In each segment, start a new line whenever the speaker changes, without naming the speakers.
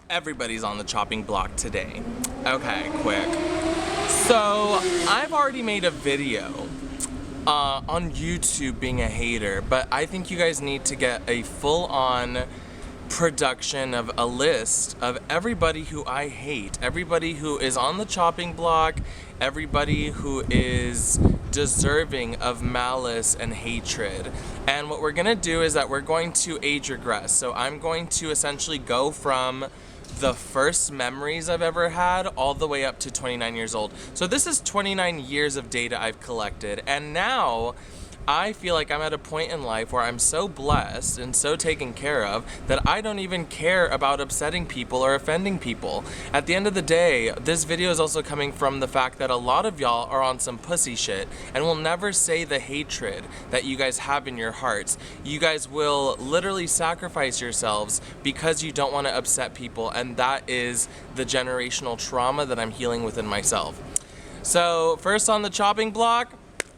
Everybody's on the chopping block today. Okay, quick. So, I've already made a video on YouTube being a hater, but I think you guys need to get a full-on production of a list of everybody who I hate, everybody who is on the chopping block, everybody who is deserving of malice and hatred. And what we're gonna do is that we're going to age regress. So I'm going to essentially go from the first memories I've ever had all the way up to 29 years old. So this is 29 years of data I've collected, and now I feel like I'm at a point in life where I'm so blessed and so taken care of that I don't even care about upsetting people or offending people. At the end of the day, this video is also coming from the fact that a lot of y'all are on some pussy shit and will never say the hatred that you guys have in your hearts. You guys will literally sacrifice yourselves because you don't want to upset people, and that is the generational trauma that I'm healing within myself. So first on the chopping block,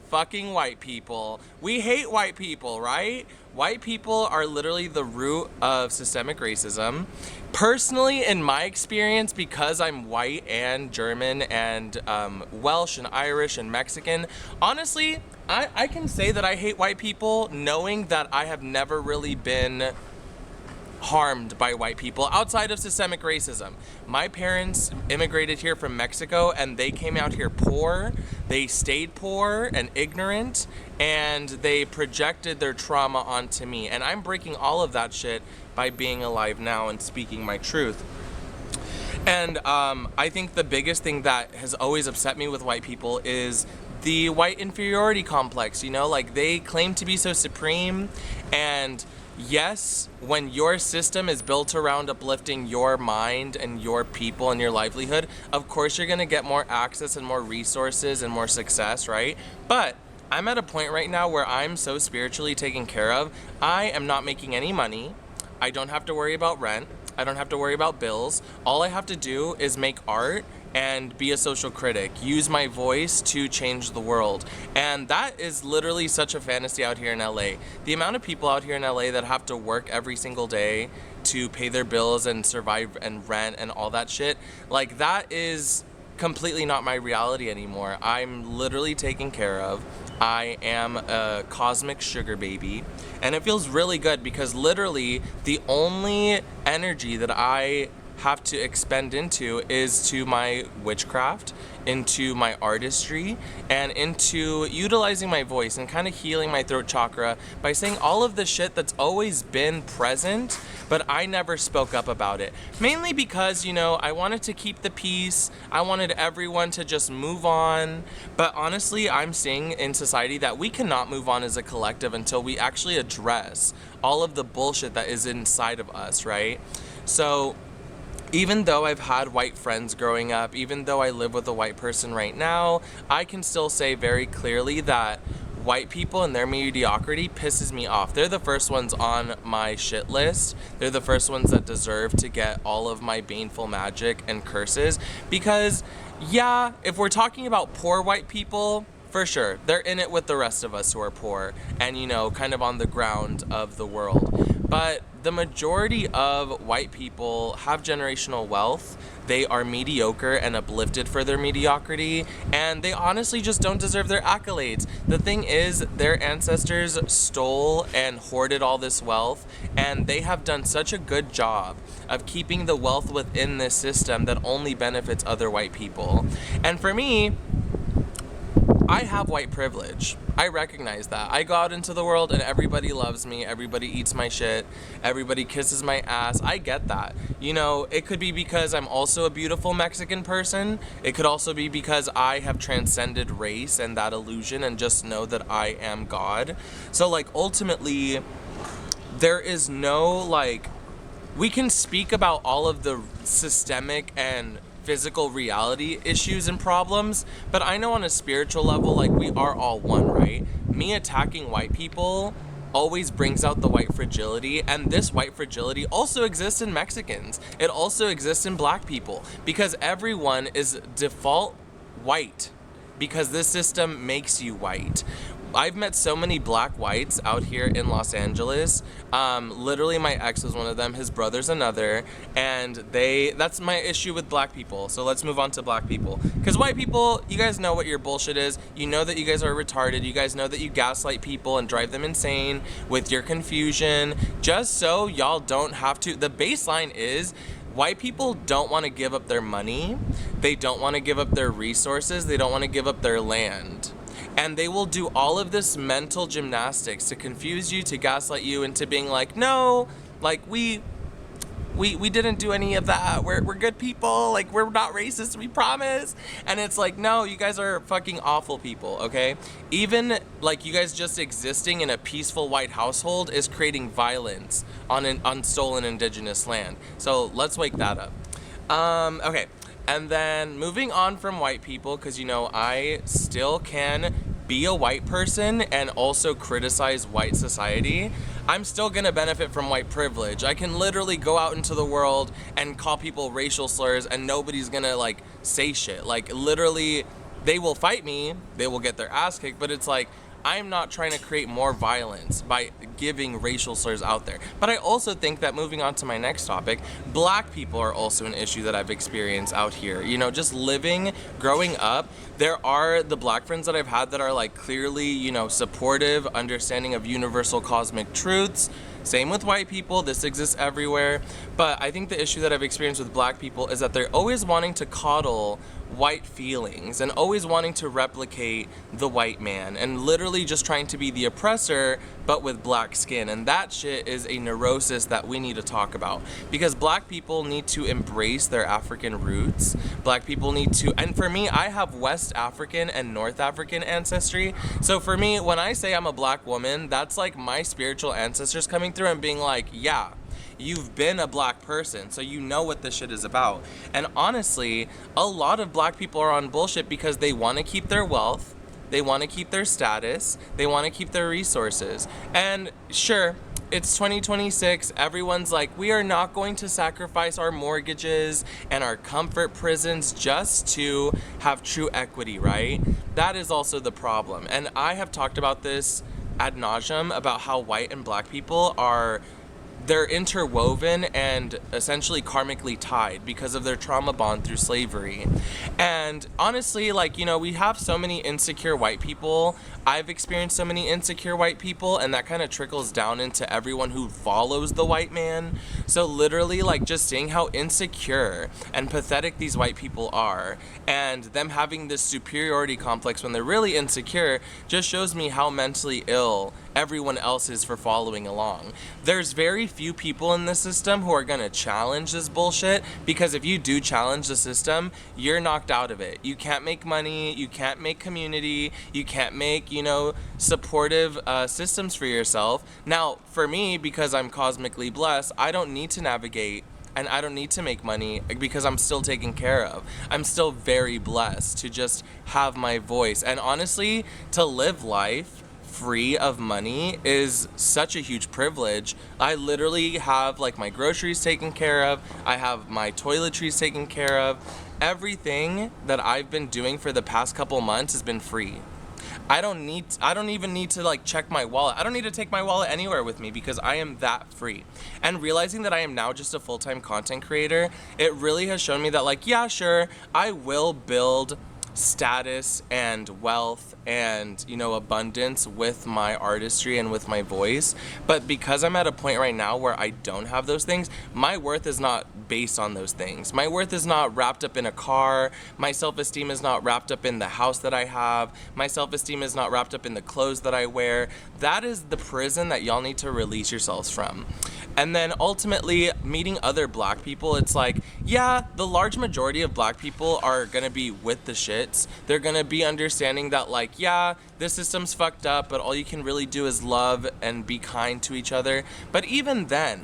fucking white people. We hate white people, right? White people are literally the root of systemic racism. Personally, in my experience, because I'm white and German and Welsh and Irish and Mexican, honestly, I can say that I hate white people knowing that I have never really been harmed by white people outside of systemic racism. My parents immigrated here from Mexico and they came out here poor. They stayed poor and ignorant, and they projected their trauma onto me. And I'm breaking all of that shit by being alive now and speaking my truth. And I think the biggest thing that has always upset me with white people is the white inferiority complex. You know, like, they claim to be so supreme, and yes, when your system is built around uplifting your mind and your people and your livelihood, of course you're gonna get more access and more resources and more success, right? But I'm at a point right now where I'm so spiritually taken care of. I am not making any money. I don't have to worry about rent. I don't have to worry about bills. All I have to do is make art and be a social critic, use my voice to change the world. And that is literally such a fantasy out here in LA. The amount of people out here in LA that have to work every single day to pay their bills and survive and rent and all that shit, like, that is completely not my reality anymore. I'm literally taken care of. I am a cosmic sugar baby, and it feels really good because literally the only energy that I have to expend into is to my witchcraft, into my artistry, and into utilizing my voice and kind of healing my throat chakra by saying all of the shit that's always been present, but I never spoke up about it. Mainly because, you know, I wanted to keep the peace. I wanted everyone to just move on. But honestly, I'm seeing in society that we cannot move on as a collective until we actually address all of the bullshit that is inside of us, right? So even though I've had white friends growing up, even though I live with a white person right now, I can still say very clearly that white people and their mediocrity pisses me off. They're the first ones on my shit list. They're the first ones that deserve to get all of my baneful magic and curses. Because, yeah, if we're talking about poor white people, for sure, they're in it with the rest of us who are poor and, you know, kind of on the ground of the world. But the majority of white people have generational wealth. They are mediocre and uplifted for their mediocrity, and they honestly just don't deserve their accolades. The thing is, their ancestors stole and hoarded all this wealth, and they have done such a good job of keeping the wealth within this system that only benefits other white people. And for me, I have white privilege. I recognize that. I go out into the world and everybody loves me, everybody eats my shit, everybody kisses my ass. I get that. You know, it could be because I'm also a beautiful Mexican person. It could also be because I have transcended race and that illusion and just know that I am God. So, like, ultimately, there is no, like, we can speak about all of the systemic and physical reality issues and problems, but I know on a spiritual level, like, we are all one, right? Me attacking white people always brings out the white fragility, and this white fragility also exists in Mexicans. It also exists in black people, because everyone is default white, because this system makes you white. I've met so many black whites out here in Los Angeles. Literally, my ex was one of them. His brother's another, and that's my issue with black people. So let's move on to black people. Because white people, you guys know what your bullshit is. You know that you guys are retarded. You guys know that you gaslight people and drive them insane with your confusion. Just so y'all don't have to. The baseline is, white people don't want to give up their money. They don't want to give up their resources. They don't want to give up their land. And they will do all of this mental gymnastics to confuse you, to gaslight you into being like, no, like we didn't do any of that. We're good people. Like, we're not racist, we promise. And it's like, no, you guys are fucking awful people, okay? Even like you guys just existing in a peaceful white household is creating violence on stolen indigenous land. So let's wake that up. Okay. And then moving on from white people, because you know I still can be a white person and also criticize white society. I'm still gonna benefit from white privilege. I can literally go out into the world and call people racial slurs and nobody's gonna like say shit. Like literally, they will fight me, they will get their ass kicked, but it's like, I'm not trying to create more violence by giving racial slurs out there. But I also think that, moving on to my next topic, black people are also an issue that I've experienced out here. You know, just living, growing up, there are the black friends that I've had that are like clearly, you know, supportive, understanding of universal cosmic truths. Same with white people, this exists everywhere. But I think the issue that I've experienced with black people is that they're always wanting to coddle white feelings and always wanting to replicate the white man and literally just trying to be the oppressor but with black skin. And that shit is a neurosis that we need to talk about, because black people need to embrace their African roots. Black people need to, and for me, I have West African and North African ancestry. So for me, when I say I'm a black woman, that's like my spiritual ancestors coming through and being like, yeah, you've been a black person, so you know what this shit is about. And honestly, a lot of black people are on bullshit because they want to keep their wealth, they want to keep their status, they want to keep their resources. And sure, it's 2026, everyone's like, we are not going to sacrifice our mortgages and our comfort prisons just to have true equity, right? That is also the problem. And I have talked about this ad nauseum about how white and black people are, they're interwoven and essentially karmically tied because of their trauma bond through slavery. And honestly, like, you know, we have so many insecure white people. I've experienced so many insecure white people, and that kind of trickles down into everyone who follows the white man. So literally, like, just seeing how insecure and pathetic these white people are, and them having this superiority complex when they're really insecure, just shows me how mentally ill everyone else is for following along. There's very few people in the system who are gonna challenge this bullshit, because if you do challenge the system, you're knocked out of it. You can't make money, you can't make community, you can't make, you know, supportive systems for yourself. Now, for me, because I'm cosmically blessed, I don't need to navigate and I don't need to make money because I'm still taken care of. I'm still very blessed to just have my voice. And honestly, to live life free of money is such a huge privilege. I literally have like my groceries taken care of. I have my toiletries taken care of. Everything that I've been doing for the past couple months has been free. I don't even need to like check my wallet. I don't need to take my wallet anywhere with me because I am that free. And realizing that I am now just a full-time content creator, it really has shown me that, like, yeah, sure, I will build status and wealth and, you know, abundance with my artistry and with my voice, but because I'm at a point right now where I don't have those things, my worth is not based on those things. My worth is not wrapped up in a car. My self-esteem is not wrapped up in the house that I have. My self-esteem is not wrapped up in the clothes that I wear. That is the prison that y'all need to release yourselves from. And then ultimately, meeting other black people, it's like, yeah, the large majority of black people are gonna be with the shits. They're gonna be understanding that, like, yeah, this system's fucked up, but all you can really do is love and be kind to each other. But even then,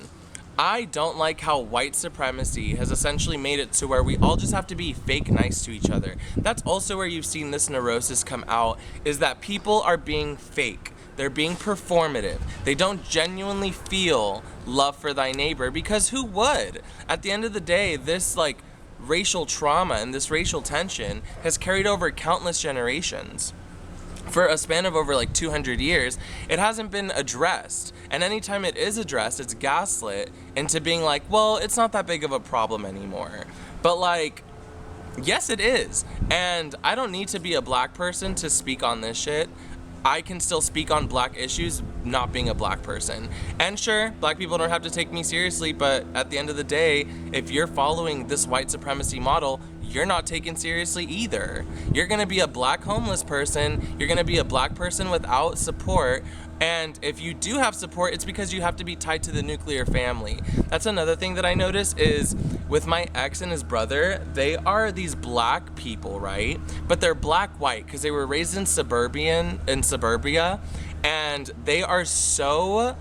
I don't like how white supremacy has essentially made it to where we all just have to be fake nice to each other. That's also where you've seen this neurosis come out, is that people are being fake. They're being performative. They don't genuinely feel love for thy neighbor, because who would? At the end of the day, this like racial trauma and this racial tension has carried over countless generations. for a span of over like 200 years, it hasn't been addressed. And anytime it is addressed, it's gaslit into being like, well, it's not that big of a problem anymore. But like, yes, it is. And I don't need to be a black person to speak on this shit. I can still speak on black issues not being a black person. And sure, black people don't have to take me seriously, but at the end of the day, if you're following this white supremacy model, you're not taken seriously either. You're gonna be a black homeless person, you're gonna be a black person without support, and if you do have support, it's because you have to be tied to the nuclear family. That's another thing that I notice is with my ex and his brother, they are these black people, right? But they're black-white because they were raised in suburbia, and they are so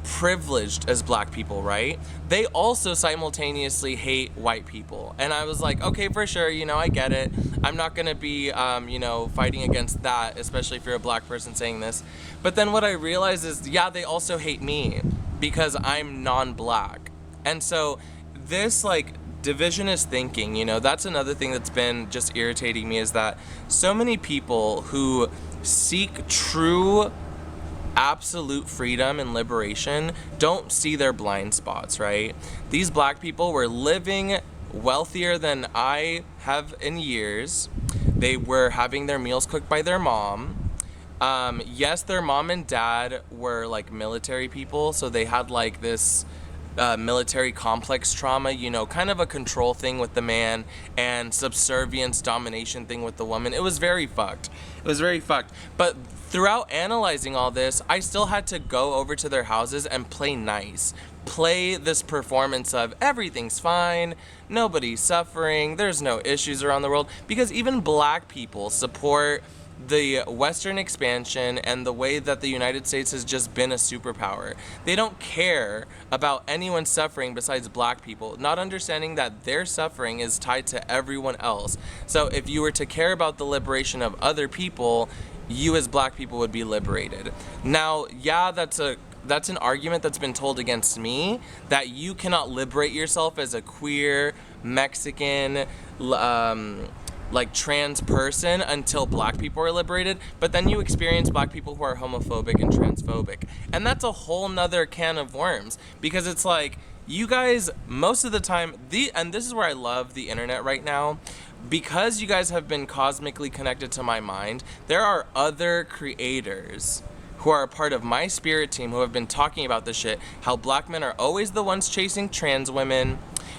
privileged as black people, right? They also simultaneously hate white people. And I was like, okay, for sure, you know, I get it. I'm not gonna be, you know, fighting against that, especially if you're a black person saying this. But then what I realized is, yeah, they also hate me because I'm non-black. And so this like divisionist thinking, you know, that's another thing that's been just irritating me, is that so many people who seek true absolute freedom and liberation don't see their blind spots, right? These black people were living wealthier than I have in years. They were having their meals cooked by their mom. Yes, their mom and dad were like military people, so they had like this military complex trauma, you know, kind of a control thing with the man and subservience domination thing with the woman. It was very fucked. It was very fucked. But throughout analyzing all this, I still had to go over to their houses and play nice. Play this performance of everything's fine, nobody's suffering, there's no issues around the world, because even black people support the Western expansion and the way that the United States has just been a superpower. They don't care about anyone suffering besides black people, not understanding that their suffering is tied to everyone else. So if you were to care about the liberation of other people, you as black people would be liberated. Now, yeah, that's an argument that's been told against me, that you cannot liberate yourself as a queer, Mexican, like trans person until black people are liberated, but then you experience black people who are homophobic and transphobic. And that's a whole nother can of worms, because it's like, you guys, most of the time, and this is where I love the internet right now, because you guys have been cosmically connected to my mind, there are other creators who are a part of my spirit team who have been talking about this shit, how black men are always the ones chasing trans women,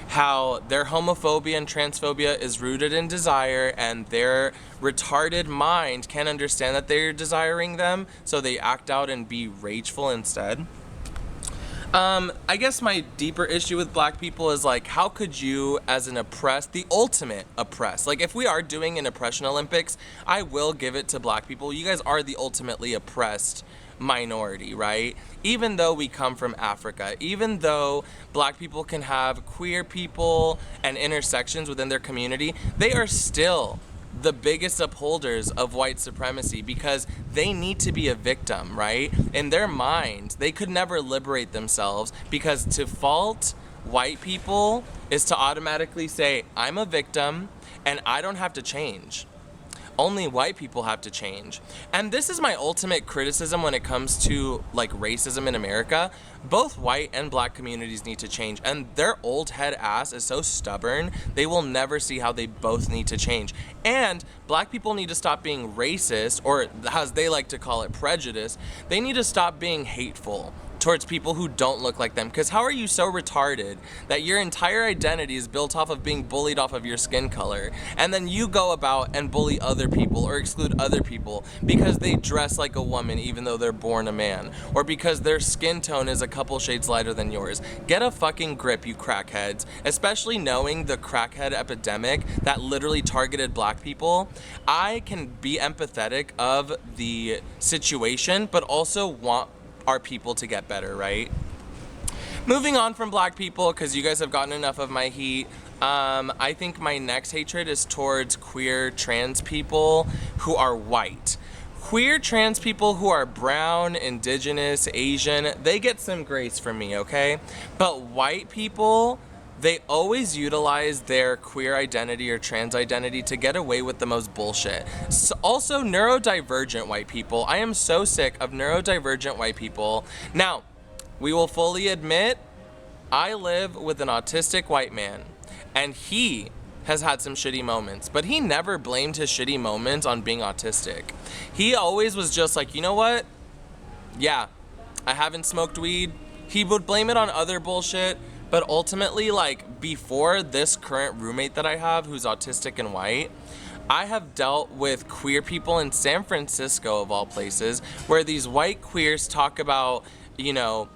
how their homophobia and transphobia is rooted in desire, and their retarded mind can't understand that they're desiring them, so they act out and be rageful instead. I guess my deeper issue with black people is like, how could you, as an oppressed, the ultimate oppressed, like if we are doing an oppression Olympics, I will give it to black people. You guys are the ultimately oppressed minority, right? Even though we come from Africa, even though black people can have queer people and intersections within their community, they are still the biggest upholders of white supremacy, because they need to be a victim, right? In their mind, they could never liberate themselves, because to fault white people is to automatically say, I'm a victim and I don't have to change. Only white people have to change. And this is my ultimate criticism when it comes to like racism in America. Both white and black communities need to change, and their old head ass is so stubborn, they will never see how they both need to change. And black people need to stop being racist, or as they like to call it, prejudice. They need to stop being hateful towards people who don't look like them, because how are you so retarded that your entire identity is built off of being bullied off of your skin color, and then you go about and bully other people or exclude other people because they dress like a woman even though they're born a man, or because their skin tone is a couple shades lighter than yours? Get a fucking grip, you crackheads. Especially knowing the crackhead epidemic that literally targeted black people, I can be empathetic of the situation, but also want our people to get better, right? Moving on from black people, because you guys have gotten enough of my heat, I think my next hatred is towards queer trans people who are white. Queer trans people who are brown, indigenous, Asian, they get some grace from me, okay? But white people they always utilize their queer identity or trans identity to get away with the most bullshit. Also, neurodivergent white people. I am so sick of neurodivergent white people. Now, we will fully admit, I live with an autistic white man, and he has had some shitty moments, but he never blamed his shitty moments on being autistic. He always was just like, you know what? Yeah, I haven't smoked weed. He would blame it on other bullshit, but ultimately, like, before this current roommate that I have, who's autistic and white, I have dealt with queer people in San Francisco, of all places, where these white queers talk about, you know,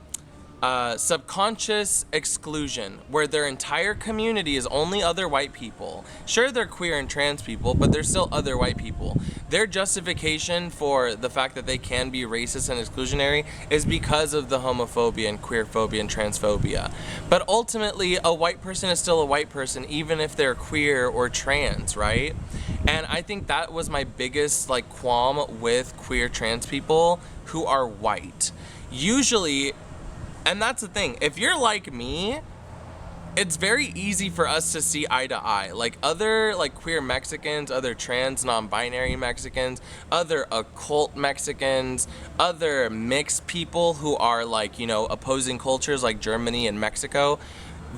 subconscious exclusion, where their entire community is only other white people. Sure, they're queer and trans people, but they're still other white people. Their justification for the fact that they can be racist and exclusionary is because of the homophobia and queerphobia and transphobia. But ultimately, a white person is still a white person, even if they're queer or trans, right? And I think that was my biggest, like, qualm with queer trans people who are white. Usually, and that's the thing, if you're like me, it's very easy for us to see eye to eye. Like other like queer Mexicans, other trans non-binary Mexicans, other occult Mexicans, other mixed people who are like, you know, opposing cultures like Germany and Mexico.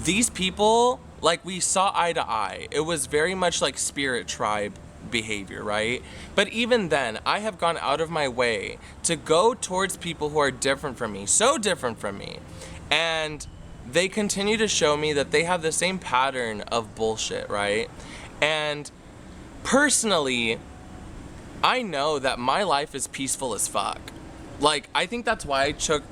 These people, like, we saw eye to eye. It was very much like spirit tribe behavior, right? But even then, I have gone out of my way to go towards people who are different from me, so different from me, and they continue to show me that they have the same pattern of bullshit, right? And personally, I know that my life is peaceful as fuck. Like, I think that's why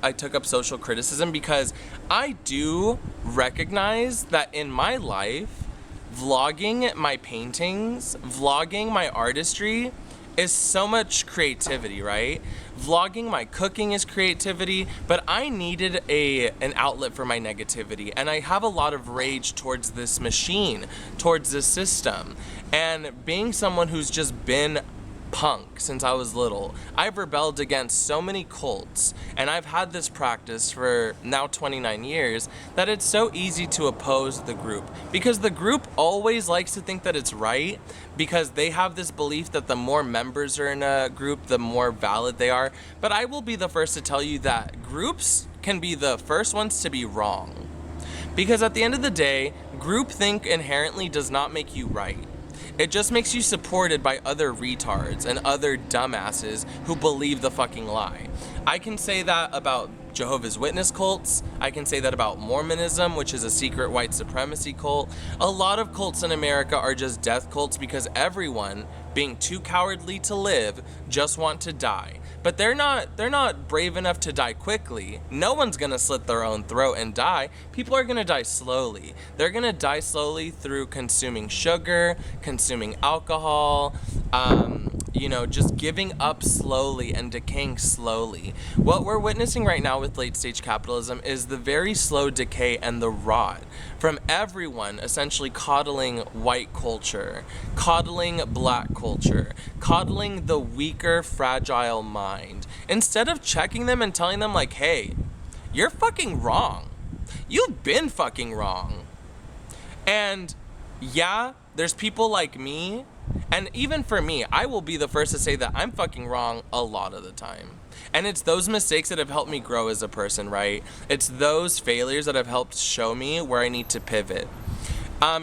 I took up social criticism, because I do recognize that in my life, vlogging my paintings, vlogging my artistry is so much creativity, right? Vlogging my cooking is creativity, but I needed an outlet for my negativity, and I have a lot of rage towards this machine, towards this system. And being someone who's just been punk since I was little, I've rebelled against so many cults, and I've had this practice for now 29 years, that it's so easy to oppose the group, because the group always likes to think that it's right, because they have this belief that the more members are in a group, the more valid they are. But I will be the first to tell you that groups can be the first ones to be wrong, because at the end of the day, groupthink inherently does not make you right. It just makes you supported by other retards and other dumbasses who believe the fucking lie. I can say that about Jehovah's Witness cults. I can say that about Mormonism, which is a secret white supremacy cult. A lot of cults in America are just death cults because everyone, being too cowardly to live, just want to die. But they're not brave enough to die quickly. No one's gonna slit their own throat and die. People are gonna die slowly. They're gonna die slowly through consuming sugar, consuming alcohol, just giving up slowly and decaying slowly. What we're witnessing right now with late stage capitalism is the very slow decay and the rot from everyone essentially coddling white culture, coddling black culture, coddling the weaker, fragile mind, instead of checking them and telling them like, hey, you're fucking wrong. You've been fucking wrong. And yeah, there's people like me, and even for me, I will be the first to say that I'm fucking wrong a lot of the time. And it's those mistakes that have helped me grow as a person, right? It's those failures that have helped show me where I need to pivot.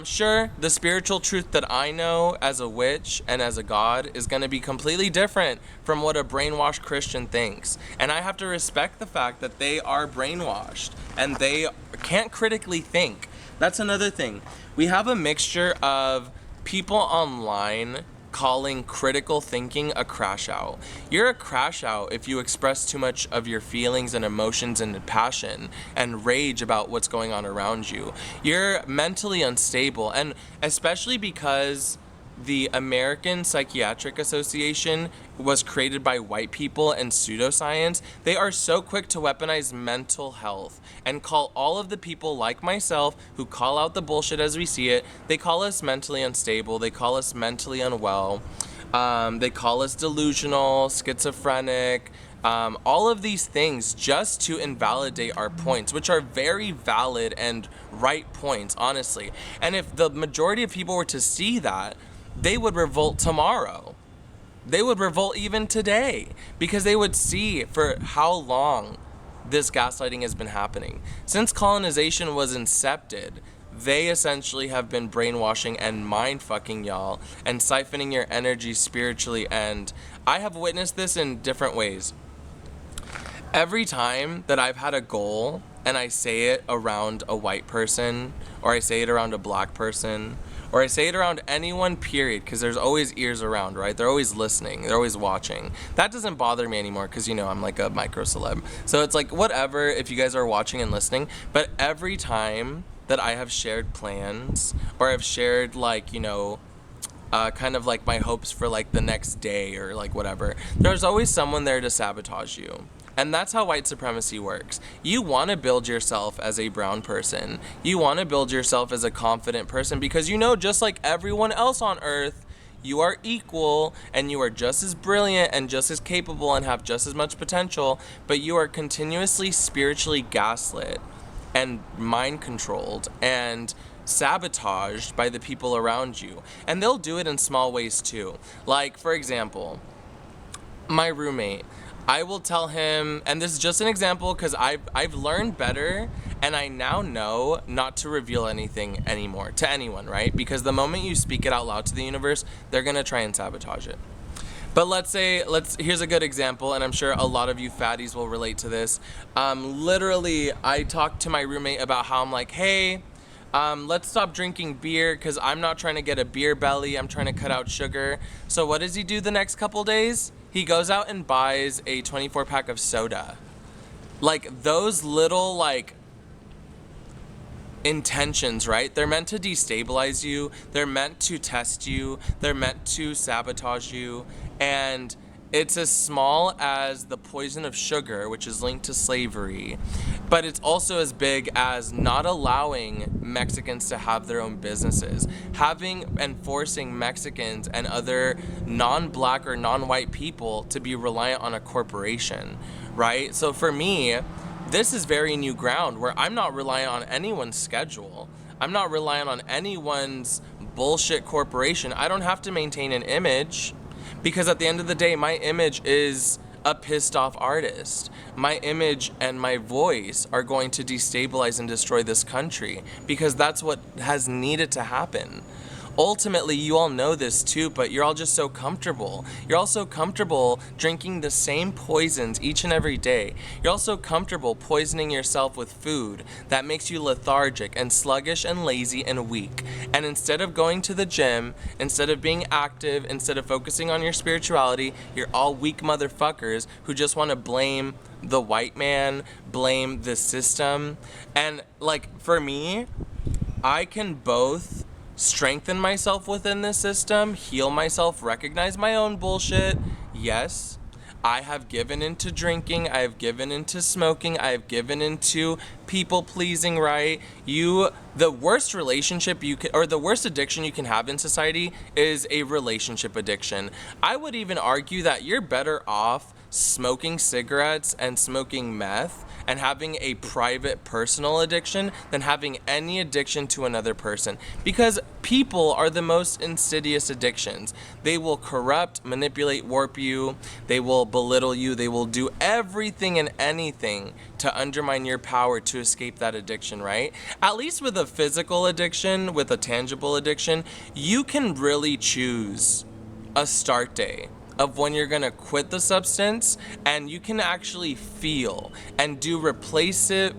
Sure, the spiritual truth that I know as a witch and as a god is going to be completely different from what a brainwashed Christian thinks. And I have to respect the fact that they are brainwashed and they can't critically think. That's another thing. We have a mixture of people online calling critical thinking a crash out. You're a crash out if you express too much of your feelings and emotions and passion and rage about what's going on around you. You're mentally unstable, and especially because the American Psychiatric Association was created by white people and pseudoscience, they are so quick to weaponize mental health and call all of the people like myself who call out the bullshit as we see it, they call us mentally unstable, they call us mentally unwell, they call us delusional, schizophrenic, all of these things just to invalidate our points, which are very valid and right points, honestly. And if the majority of people were to see that, they would revolt tomorrow. They would revolt even today, because they would see for how long this gaslighting has been happening. Since colonization was incepted, they essentially have been brainwashing and mind fucking y'all and siphoning your energy spiritually. And I have witnessed this in different ways. Every time that I've had a goal and I say it around a white person, or I say it around a black person, or I say it around anyone, period, because there's always ears around, right? They're always listening. They're always watching. That doesn't bother me anymore because, you know, I'm like a micro celeb. So it's like, whatever, if you guys are watching and listening. But every time that I have shared plans, or I've shared, like, you know, kind of like my hopes for like the next day or like whatever, there's always someone there to sabotage you. And that's how white supremacy works. You want to build yourself as a brown person. You want to build yourself as a confident person because you know, just like everyone else on earth, you are equal and you are just as brilliant and just as capable and have just as much potential, but you are continuously spiritually gaslit and mind controlled and sabotaged by the people around you. And they'll do it in small ways too. Like, for example, my roommate, I will tell him, and this is just an example because I've learned better and I now know not to reveal anything anymore to anyone, right? Because the moment you speak it out loud to the universe, they're gonna try and sabotage it. But here's a good example, and I'm sure a lot of you fatties will relate to this. Literally, I talked to my roommate about how I'm like, hey, let's stop drinking beer because I'm not trying to get a beer belly. I'm trying to cut out sugar. So what does he do the next couple days? He goes out and buys a 24-pack of soda. Like, those little, like, intentions, right? They're meant to destabilize you. They're meant to test you. They're meant to sabotage you. And it's as small as the poison of sugar, which is linked to slavery, but it's also as big as not allowing Mexicans to have their own businesses, having and forcing Mexicans and other non-black or non-white people to be reliant on a corporation, right? So for me, this is very new ground where I'm not reliant on anyone's schedule. I'm not reliant on anyone's bullshit corporation. I don't have to maintain an image. Because at the end of the day, my image is a pissed off artist. My image and my voice are going to destabilize and destroy this country because that's what has needed to happen. Ultimately, you all know this too, but you're all just so comfortable. You're all so comfortable drinking the same poisons each and every day. You're also comfortable poisoning yourself with food that makes you lethargic and sluggish and lazy and weak. And instead of going to the gym, instead of being active, instead of focusing on your spirituality, you're all weak motherfuckers who just want to blame the white man, blame the system. And like, for me, I can both strengthen myself within this system, heal myself, recognize my own bullshit. Yes, I have given into drinking, I have given into smoking, I have given into people pleasing, right? The worst relationship you can, or the worst addiction you can have in society is a relationship addiction. I would even argue that you're better off smoking cigarettes and smoking meth and having a private personal addiction than having any addiction to another person, because people are the most insidious addictions. They will corrupt, manipulate, warp you, they will belittle you, they will do everything and anything to undermine your power to escape that addiction, right? At least with a physical addiction, with a tangible addiction, you can really choose a start day of when you're gonna quit the substance, and you can actually feel and do replacement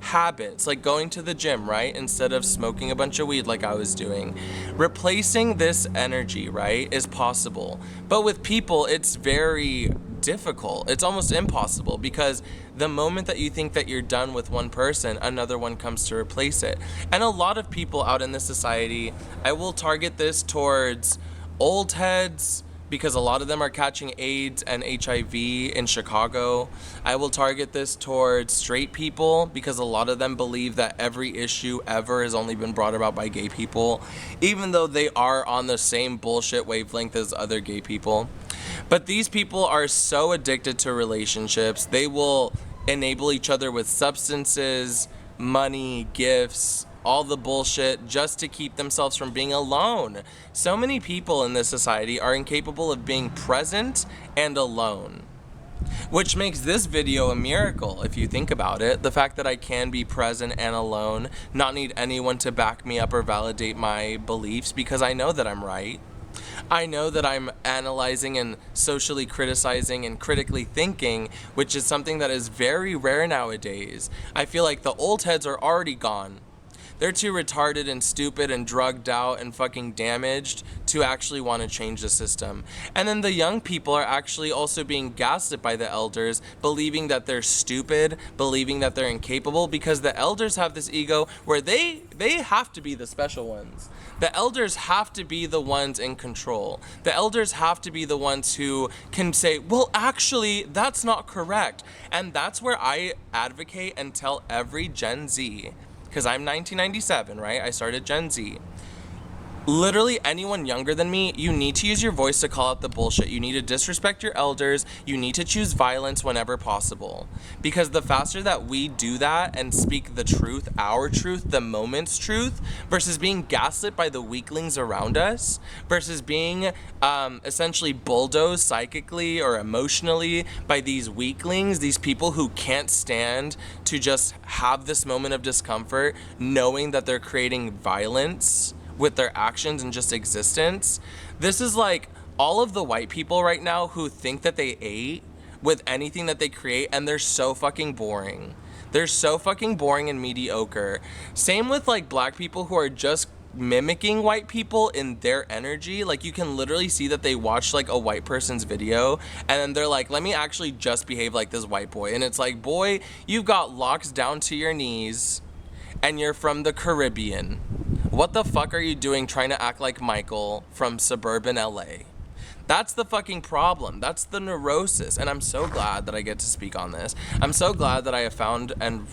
habits, like going to the gym, right? Instead of smoking a bunch of weed like I was doing. Replacing this energy, right, is possible. But with people, it's very difficult. It's almost impossible, because the moment that you think that you're done with one person, another one comes to replace it. And a lot of people out in this society, I will target this towards old heads, because a lot of them are catching AIDS and HIV in Chicago. I will target this towards straight people, because a lot of them believe that every issue ever has only been brought about by gay people, even though they are on the same bullshit wavelength as other gay people. But these people are so addicted to relationships, they will enable each other with substances, money, gifts, all the bullshit just to keep themselves from being alone. So many people in this society are incapable of being present and alone. Which makes this video a miracle, if you think about it. The fact that I can be present and alone, not need anyone to back me up or validate my beliefs because I know that I'm right. I know that I'm analyzing and socially criticizing and critically thinking, which is something that is very rare nowadays. I feel like the old heads are already gone. They're too retarded and stupid and drugged out and fucking damaged to actually want to change the system. And then the young people are actually also being gaslit by the elders, believing that they're stupid, believing that they're incapable, because the elders have this ego where they have to be the special ones. The elders have to be the ones in control. The elders have to be the ones who can say, well, actually, that's not correct. And that's where I advocate and tell every Gen Z, because I'm 1997, right? I started Gen Z. Literally anyone younger than me, you need to use your voice to call out the bullshit. You need to disrespect your elders. You need to choose violence whenever possible. Because the faster that we do that and speak the truth, our truth, the moment's truth, versus being gaslit by the weaklings around us, versus being essentially bulldozed psychically or emotionally by these weaklings, these people who can't stand to just have this moment of discomfort, knowing that they're creating violence with their actions and just existence. This is like all of the white people right now who think that they ate with anything that they create, and they're so fucking boring. They're so fucking boring and mediocre. Same with like black people who are just mimicking white people in their energy. Like you can literally see that they watch like a white person's video and then they're like, let me actually just behave like this white boy. And it's like, boy, you've got locks down to your knees and you're from the Caribbean. What the fuck are you doing trying to act like Michael from suburban LA? That's the fucking problem. That's the neurosis. And I'm so glad that I get to speak on this. I'm so glad that I have found and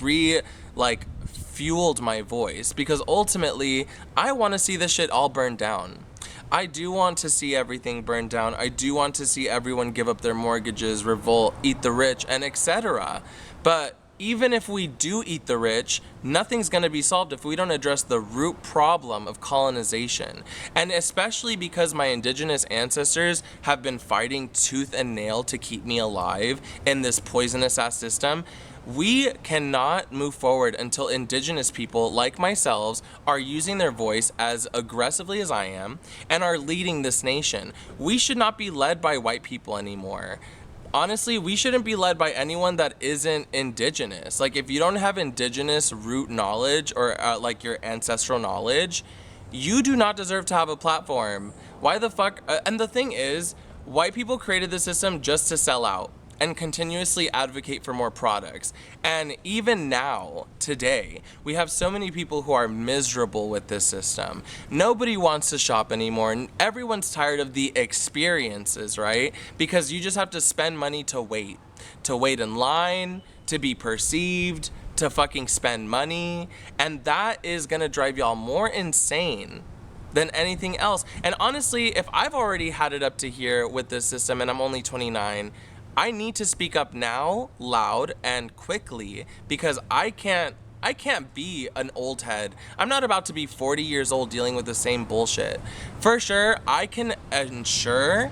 fueled my voice, because ultimately I want to see this shit all burned down. I do want to see everything burned down. I do want to see everyone give up their mortgages, revolt, eat the rich, and etc. But even if we do eat the rich, nothing's going to be solved if we don't address the root problem of colonization. And especially because my indigenous ancestors have been fighting tooth and nail to keep me alive in this poisonous ass system, we cannot move forward until indigenous people like myself are using their voice as aggressively as I am and are leading this nation. We should not be led by white people anymore. Honestly, we shouldn't be led by anyone that isn't indigenous. Like, if you don't have indigenous root knowledge or like your ancestral knowledge, you do not deserve to have a platform. Why the fuck? And the thing is, white people created the system just to sell out and continuously advocate for more products. And even now, today, we have so many people who are miserable with this system. Nobody wants to shop anymore, and everyone's tired of the experiences, right? Because you just have to spend money to wait in line, to be perceived, to fucking spend money, and that is gonna drive y'all more insane than anything else. And honestly, if I've already had it up to here with this system and I'm only 29, I need to speak up now, loud and quickly, because I can't be an old head. I'm not about to be 40 years old dealing with the same bullshit. For sure, I can ensure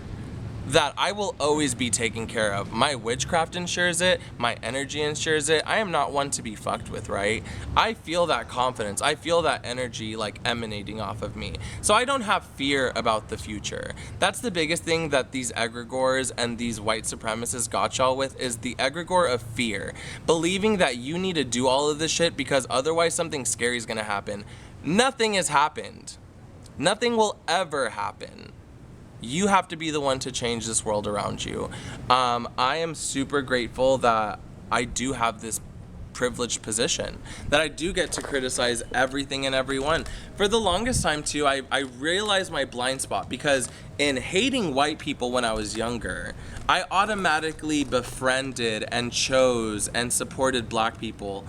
that I will always be taken care of. My witchcraft ensures it, my energy ensures it. I am not one to be fucked with, right? I feel that confidence. I feel that energy like emanating off of me. So I don't have fear about the future. That's the biggest thing that these egregores and these white supremacists got y'all with, is the egregore of fear. Believing that you need to do all of this shit because otherwise something scary is gonna happen. Nothing has happened. Nothing will ever happen. You have to be the one to change this world around you. I am super grateful that I do have this privileged position, that I do get to criticize everything and everyone. For the longest time too, I realized my blind spot, because in hating white people when I was younger, I automatically befriended and chose and supported black people.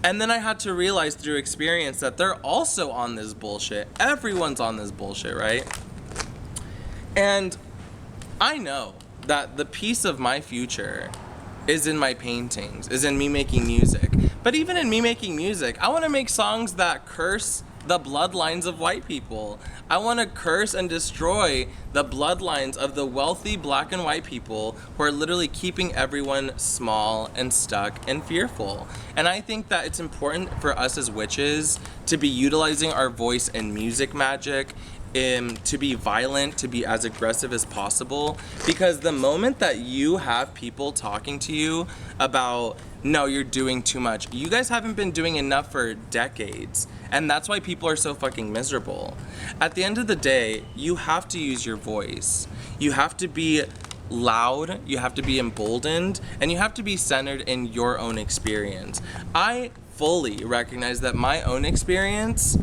And then I had to realize through experience that they're also on this bullshit. Everyone's on this bullshit, right? And I know that the piece of my future is in my paintings, is in me making music. But even in me making music, I want to make songs that curse the bloodlines of white people. I want to curse and destroy the bloodlines of the wealthy black and white people who are literally keeping everyone small and stuck and fearful. And I think that it's important for us as witches to be utilizing our voice in music magic, to be violent, to be as aggressive as possible, because the moment that you have people talking to you about, no, you're doing too much, you guys haven't been doing enough for decades, and that's why people are so fucking miserable. At the end of the day, you have to use your voice. You have to be loud, you have to be emboldened, and you have to be centered in your own experience. I fully recognize that my own experience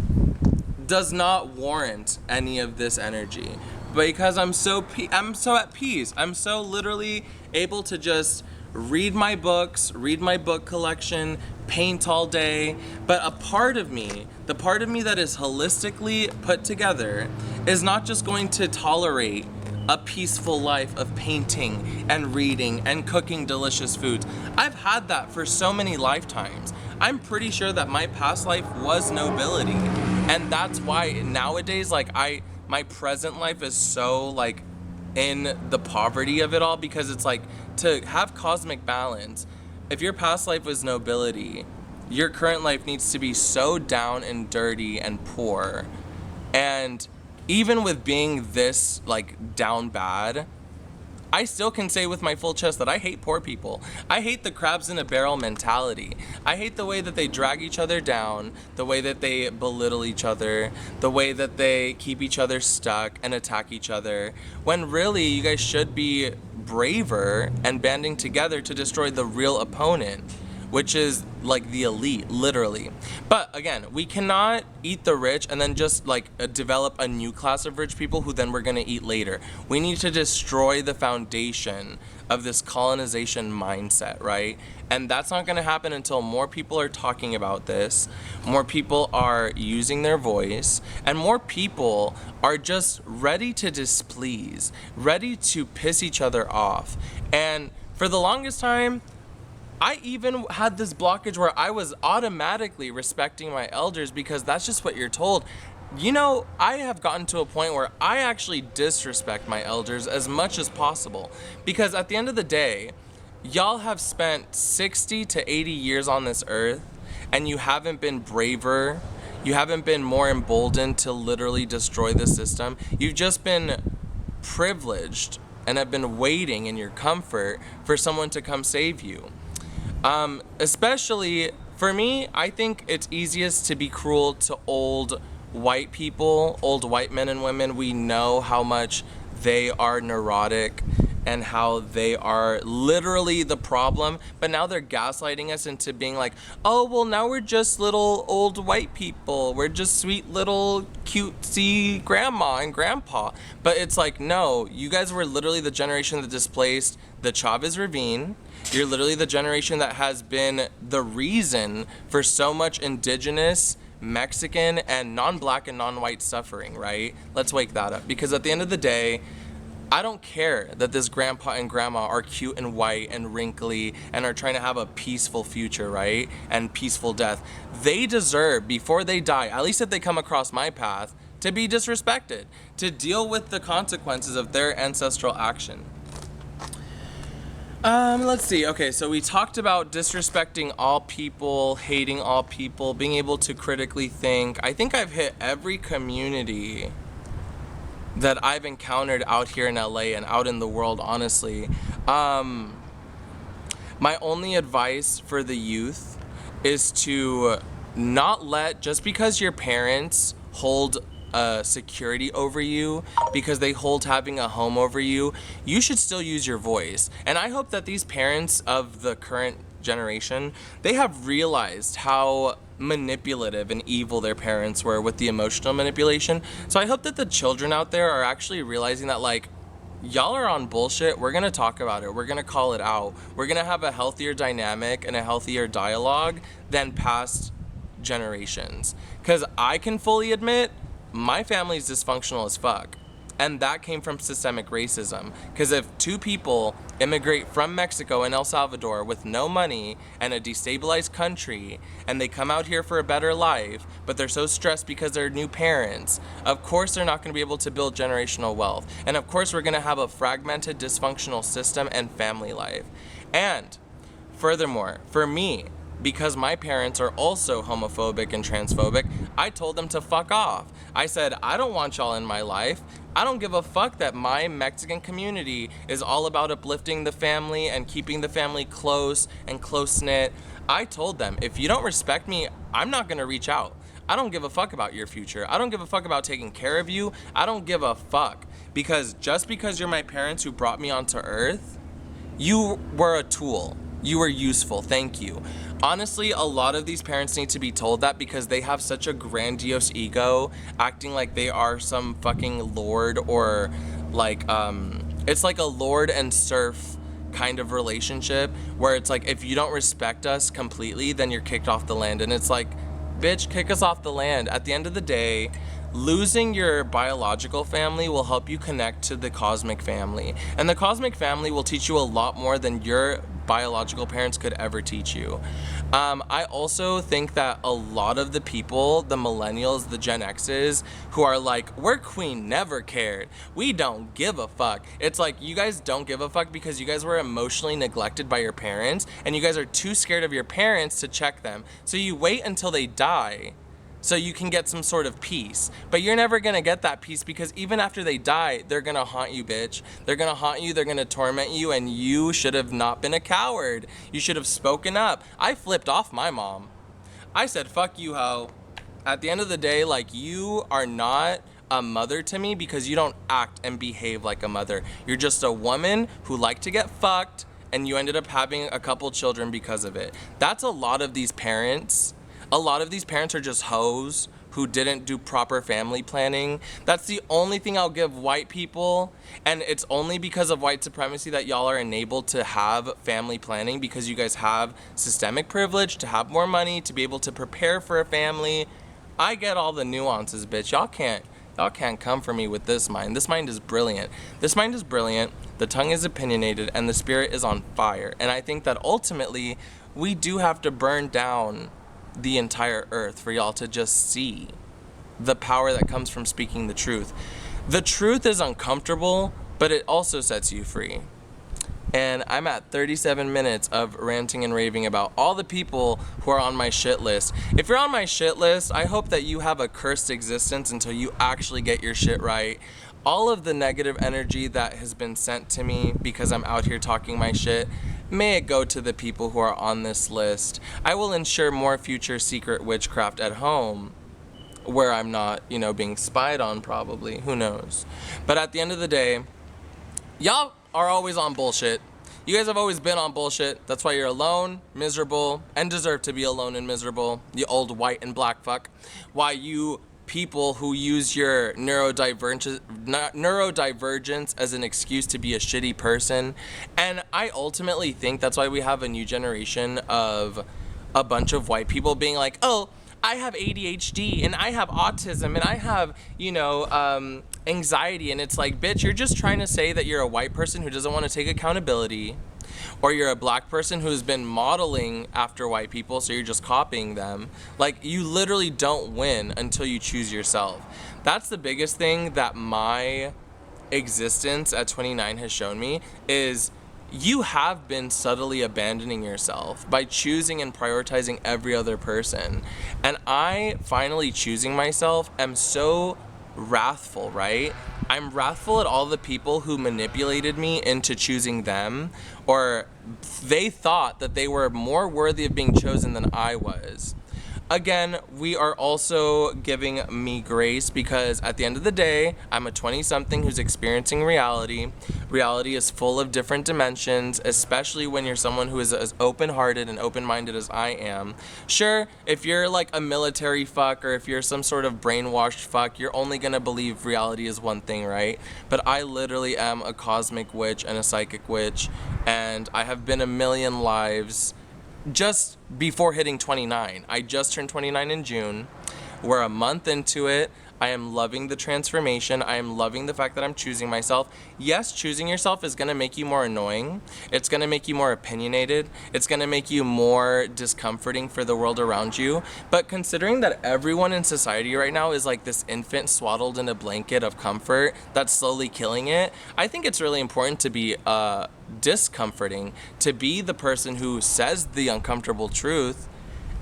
does not warrant any of this energy, because I'm so at peace. I'm so literally able to just read my books, read my book collection, paint all day. But a part of me, the part of me that is holistically put together, is not just going to tolerate a peaceful life of painting and reading and cooking delicious foods. I've had that for so many lifetimes. I'm pretty sure that my past life was nobility. And that's why nowadays, like, my present life is so, like, in the poverty of it all, because it's like, to have cosmic balance, if your past life was nobility, your current life needs to be so down and dirty and poor. And even with being this, like, down bad, I still can say with my full chest that I hate poor people. I hate the crabs in a barrel mentality. I hate the way that they drag each other down, the way that they belittle each other, the way that they keep each other stuck and attack each other, when really you guys should be braver and banding together to destroy the real opponent, which is like the elite, literally. But again, we cannot eat the rich and then just like develop a new class of rich people who then we're gonna eat later. We need to destroy the foundation of this colonization mindset, right? And that's not gonna happen until more people are talking about this, more people are using their voice, and more people are just ready to displease, ready to piss each other off. And for the longest time, I even had this blockage where I was automatically respecting my elders because that's just what you're told. You know, I have gotten to a point where I actually disrespect my elders as much as possible, because at the end of the day, y'all have spent 60 to 80 years on this earth and you haven't been braver, you haven't been more emboldened to literally destroy the system. You've just been privileged and have been waiting in your comfort for someone to come save you. Especially for me, I think it's easiest to be cruel to old white people, old white men and women. We know how much they are neurotic and how they are literally the problem, but now they're gaslighting us into being like, oh, well, now we're just little old white people. We're just sweet little cutesy grandma and grandpa. But it's like, no, you guys were literally the generation that displaced the Chavez Ravine. You're literally the generation that has been the reason for so much indigenous, Mexican, and non-black and non-white suffering, right? Let's wake that up. Because at the end of the day, I don't care that this grandpa and grandma are cute and white and wrinkly and are trying to have a peaceful future, right? And peaceful death. They deserve, before they die, at least if they come across my path, to be disrespected, to deal with the consequences of their ancestral action. Let's see. Okay, so we talked about disrespecting all people, hating all people, being able to critically think. I think I've hit every community that I've encountered out here in LA and out in the world, honestly. My only advice for the youth is to not let, just because your parents hold security over you, because they hold having a home over you, you should still use your voice. And I hope that these parents of the current generation, they have realized how manipulative and evil their parents were with the emotional manipulation. So I hope that the children out there are actually realizing that, like, y'all are on bullshit. We're gonna talk about it. We're gonna call it out. We're gonna have a healthier dynamic and a healthier dialogue than past generations. Because I can fully admit, my family's dysfunctional as fuck. And that came from systemic racism. Because if two people immigrate from Mexico and El Salvador with no money and a destabilized country, and they come out here for a better life, but they're so stressed because they're new parents, of course they're not going to be able to build generational wealth. And of course we're going to have a fragmented, dysfunctional system and family life. And furthermore, for me, because my parents are also homophobic and transphobic, I told them to fuck off. I said, I don't want y'all in my life. I don't give a fuck that my Mexican community is all about uplifting the family and keeping the family close and close-knit. I told them, if you don't respect me, I'm not gonna reach out. I don't give a fuck about your future. I don't give a fuck about taking care of you. I don't give a fuck. Because just because you're my parents who brought me onto earth, you were a tool. You were useful, thank you. Honestly, a lot of these parents need to be told that because they have such a grandiose ego, acting like they are some fucking lord or like, it's like a lord and serf kind of relationship where it's like, if you don't respect us completely, then you're kicked off the land. And it's like, bitch, kick us off the land. At the end of the day, losing your biological family will help you connect to the cosmic family. And the cosmic family will teach you a lot more than your biological parents could ever teach you. I also think that a lot of the people, the millennials, the Gen X's, who are like, we're queen, never cared. We don't give a fuck. It's like, you guys don't give a fuck because you guys were emotionally neglected by your parents and you guys are too scared of your parents to check them. So you wait until they die so you can get some sort of peace. But you're never gonna get that peace because even after they die, they're gonna haunt you, bitch. They're gonna haunt you, they're gonna torment you, and you should have not been a coward. You should have spoken up. I flipped off my mom. I said, fuck you, hoe. At the end of the day, like, you are not a mother to me because you don't act and behave like a mother. You're just a woman who liked to get fucked, and you ended up having a couple children because of it. That's a lot of these parents. A lot of these parents are just hoes who didn't do proper family planning. That's the only thing I'll give white people, and it's only because of white supremacy that y'all are enabled to have family planning, because you guys have systemic privilege to have more money, to be able to prepare for a family. I get all the nuances, bitch. Y'all can't come for me with this mind. This mind is brilliant. This mind is brilliant, the tongue is opinionated, and the spirit is on fire. And I think that ultimately, we do have to burn down the entire earth for y'all to just see the power that comes from speaking the truth. The truth is uncomfortable, but it also sets you free. And I'm at 37 minutes of ranting and raving about all the people who are on my shit list. If you're on my shit list, I hope that you have a cursed existence until you actually get your shit right. All of the negative energy that has been sent to me because I'm out here talking my shit, may it go to the people who are on this list. I will ensure more future secret witchcraft at home where I'm not, being spied on probably. Who knows? But at the end of the day, y'all are always on bullshit. You guys have always been on bullshit. That's why you're alone, miserable, and deserve to be alone and miserable, you old white and black fuck. Why you people who use your neurodivergence as an excuse to be a shitty person. And I ultimately think that's why we have a new generation of a bunch of white people being like, oh, I have ADHD and I have autism and I have, anxiety. And it's like, bitch, you're just trying to say that you're a white person who doesn't want to take accountability, or you're a black person who's been modeling after white people, so you're just copying them. Like, you literally don't win until you choose yourself. That's the biggest thing that my existence at 29 has shown me, is you have been subtly abandoning yourself by choosing and prioritizing every other person. And I, finally choosing myself, am so wrathful, right? I'm wrathful at all the people who manipulated me into choosing them, or they thought that they were more worthy of being chosen than I was. Again, we are also giving me grace because at the end of the day, I'm a 20-something who's experiencing reality. Reality is full of different dimensions, especially when you're someone who is as open-hearted and open-minded as I am. Sure, if you're like a military fuck or if you're some sort of brainwashed fuck, you're only gonna believe reality is one thing, right? But I literally am a cosmic witch and a psychic witch, and I have been a million lives just before hitting 29. I just turned 29 in June. We're a month into it. I am loving the transformation. I am loving the fact that I'm choosing myself. Yes, choosing yourself is going to make you more annoying. It's going to make you more opinionated. It's going to make you more discomforting for the world around you. But considering that everyone in society right now is like this infant swaddled in a blanket of comfort that's slowly killing it, I think it's really important to be discomforting, to be the person who says the uncomfortable truth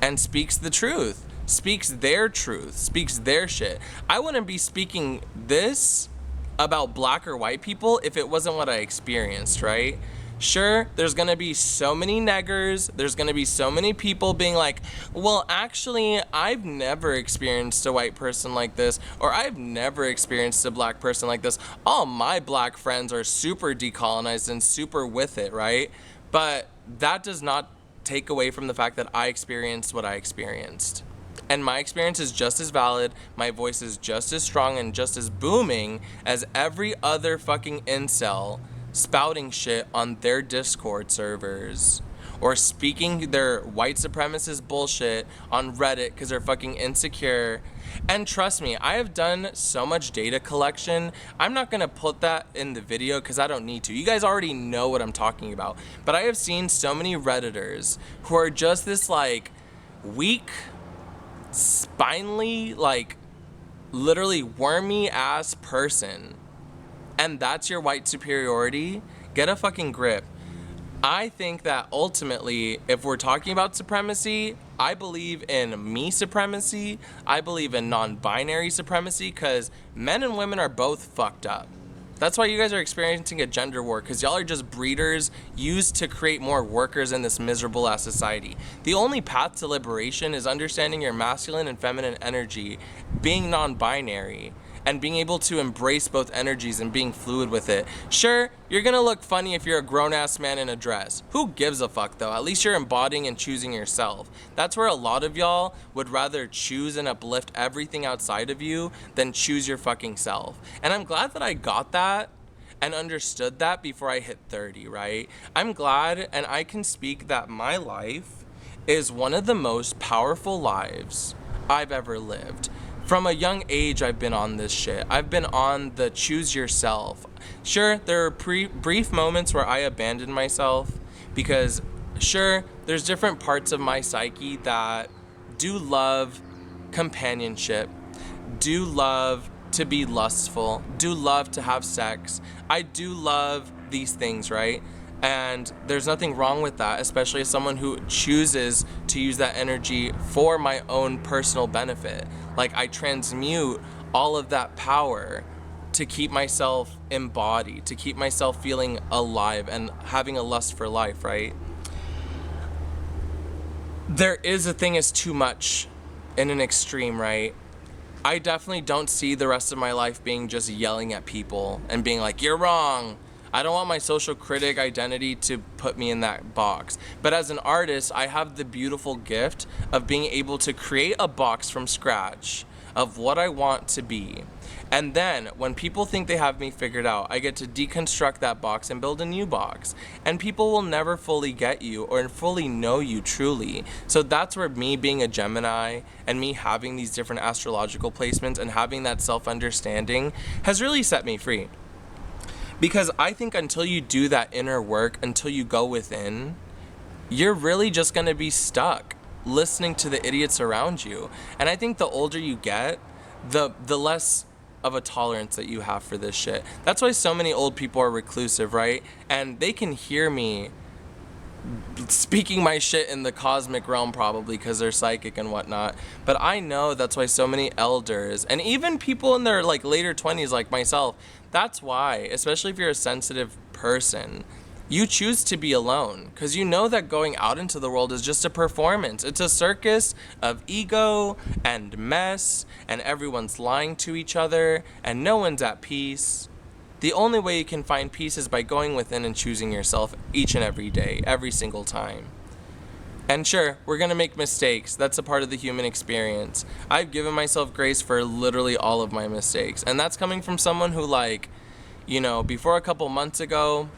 and speaks the truth, speaks their truth, speaks their shit. I wouldn't be speaking this about black or white people if it wasn't what I experienced, right? Sure, there's gonna be so many neggers, there's gonna be so many people being like, well, actually, I've never experienced a white person like this, or I've never experienced a black person like this. All my black friends are super decolonized and super with it, right? But that does not take away from the fact that I experienced what I experienced. And my experience is just as valid, my voice is just as strong and just as booming as every other fucking incel spouting shit on their Discord servers or speaking their white supremacist bullshit on Reddit because they're fucking insecure. And trust me, I have done so much data collection. I'm not gonna put that in the video because I don't need to. You guys already know what I'm talking about. But I have seen so many Redditors who are just this like weak, spinely, like literally wormy ass person. And that's your white superiority? Get a fucking grip. I think that ultimately, if we're talking about supremacy, I believe in me supremacy. I believe in non-binary supremacy because men and women are both fucked up. That's why you guys are experiencing a gender war, because y'all are just breeders used to create more workers in this miserable ass society. The only path to liberation is understanding your masculine and feminine energy, being non-binary, and being able to embrace both energies and being fluid with it. Sure, you're gonna look funny if you're a grown-ass man in a dress. Who gives a fuck though? At least you're embodying and choosing yourself. That's where a lot of y'all would rather choose and uplift everything outside of you than choose your fucking self. And I'm glad that I got that and understood that before I hit 30, right? I'm glad and I can speak that my life is one of the most powerful lives I've ever lived. From a young age, I've been on this shit. I've been on the choose yourself. Sure, there are brief moments where I abandoned myself because, sure, there's different parts of my psyche that do love companionship, do love to be lustful, do love to have sex. I do love these things, right? And there's nothing wrong with that, especially as someone who chooses to use that energy for my own personal benefit. Like, I transmute all of that power to keep myself embodied, to keep myself feeling alive and having a lust for life, right? There is a thing as too much in an extreme, right? I definitely don't see the rest of my life being just yelling at people and being like, you're wrong. I don't want my social critic identity to put me in that box. But as an artist, I have the beautiful gift of being able to create a box from scratch of what I want to be. And then when people think they have me figured out, I get to deconstruct that box and build a new box. And people will never fully get you or fully know you truly. So that's where me being a Gemini and me having these different astrological placements and having that self-understanding has really set me free. Because I think until you do that inner work, until you go within, you're really just gonna be stuck listening to the idiots around you. And I think the older you get, the less of a tolerance that you have for this shit. That's why so many old people are reclusive, right? And they can hear me speaking my shit in the cosmic realm probably because they're psychic and whatnot. But I know that's why so many elders and even people in their like later 20s like myself, that's why, especially if you're a sensitive person, you choose to be alone because you know that going out into the world is just a performance. It's a circus of ego and mess and everyone's lying to each other and no one's at peace. The only way you can find peace is by going within and choosing yourself each and every day, every single time. And sure, we're gonna make mistakes. That's a part of the human experience. I've given myself grace for literally all of my mistakes. And that's coming from someone who like, you know, before a couple months ago,